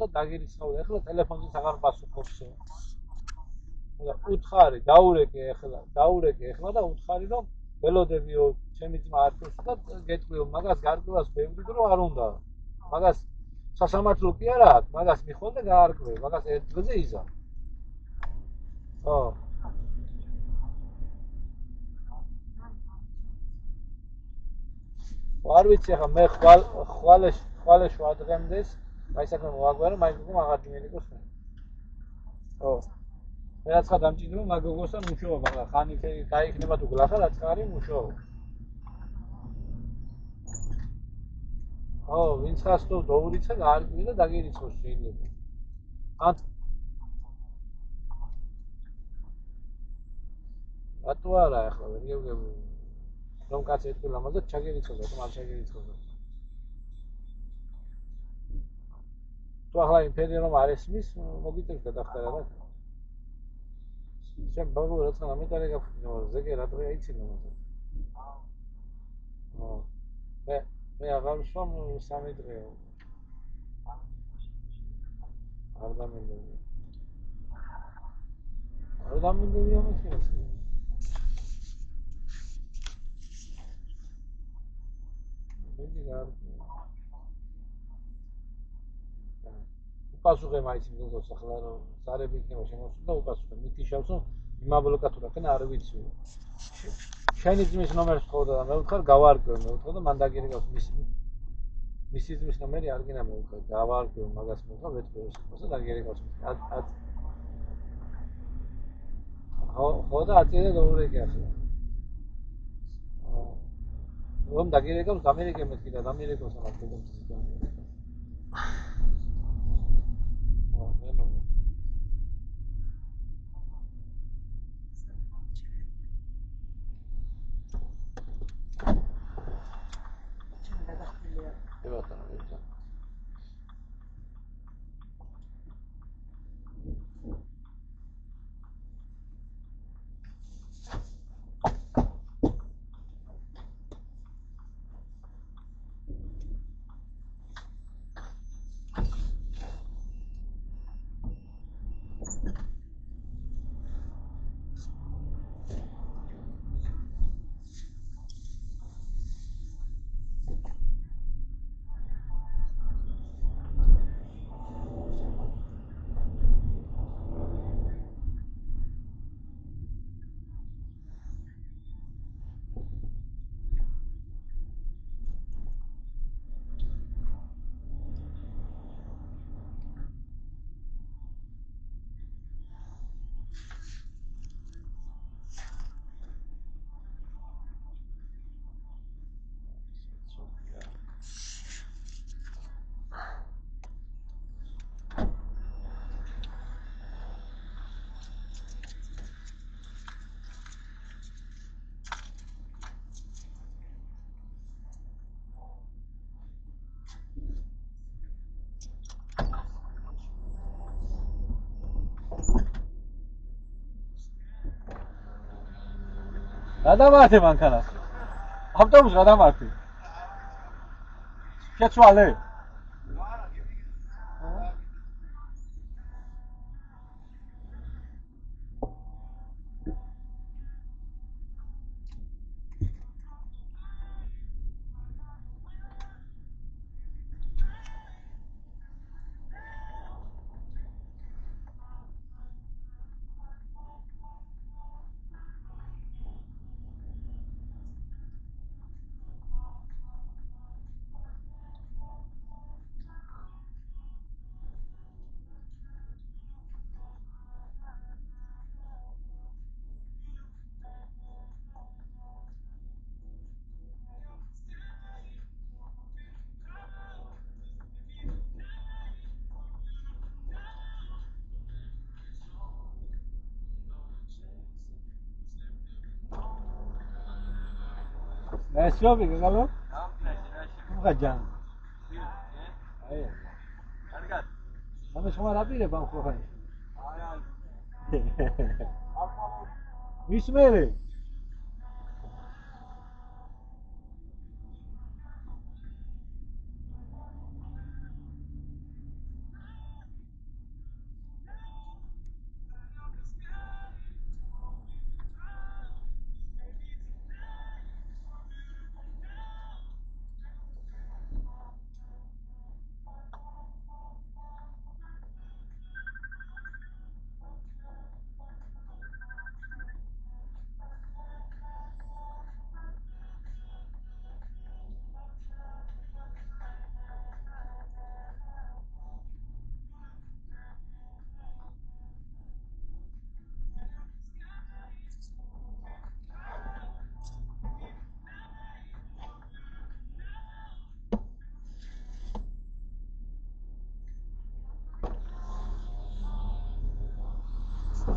და დაგირიცხავდა. ეხლა ტელეფონზე აღარ პასუხობსო. და უთხარი, დაურეკე ეხლა და უთხარი რომ ველოდებიო ჩემი ძმა არქოს და გეტყვიო მაგას გარკვევას ბევრი დრო არ უნდა. მაგას სასამართლო კი არა აქვს, მაგას მიხვალ და გაარკვევ, მაგას ერთ დღეზე იზამ. ხო. არ ვიცი ახლა მე ხვალე შუადღემდეს აი საქმე მოაგვარო, მაინც აღარ დიმენიკოს მე. ხო. მე რაცა დამჭირდება მაგ გოგოსთან მუშაობა, მაგრამ ხანი დაიქნება თუ გლახა რაც არის მუშაობა. ხო, ვინც ხასტო დაურიცხე, გაარკვიე და დაგერიცხოს შეიძლება. რატო არა ახლა ვერ გეგები რომ კაცი ეთქვა ამაზე ჩაგერიცხოს, თუ არ ჩაგერიცხოს. თუ ახლა იმფერი რომ არ ესმის, მოგიწევს გადახტარა რა. შენ ბაბუ რაცა ამიტარე გაფიქრო, ზეგე რა დღე აიცინა მაგას. ხო. მე აღარ ვსვამ 3 დღეა. არ დამინდები. არ დამინდები ამას. უპასუხე მაინც მეგოს ახლა რომ ზარები იქნება შემოსული და უპასუხე მითიშავს რომ იმაბლოკატურა ხენ არ ვიცი. შენი ძმის ნომერს ხოვდა და მე ვთქარ გავარკვევ, მე ვთქვა და მან დაგირიგავს მისი ძმის ნომერი არ გინდა მე ვთქვა გავარკვევ მაგას მე ვთქვა ვეთქვი და დაგირიგავს. ხო და აწირე დაურეკე ახლა. რომ დაგირიგავს ამერიკე მეთქი და ამერიკოს ამას გეგმის და გადავარდე მანქანას. ავტობუსს გადავარდე. შეცვალე. Nesio que galo? Gajan. Ay. Cargat. Vamos a rápido vamos a coger. Bismele.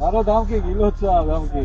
არა დამკი გილოცა დამკი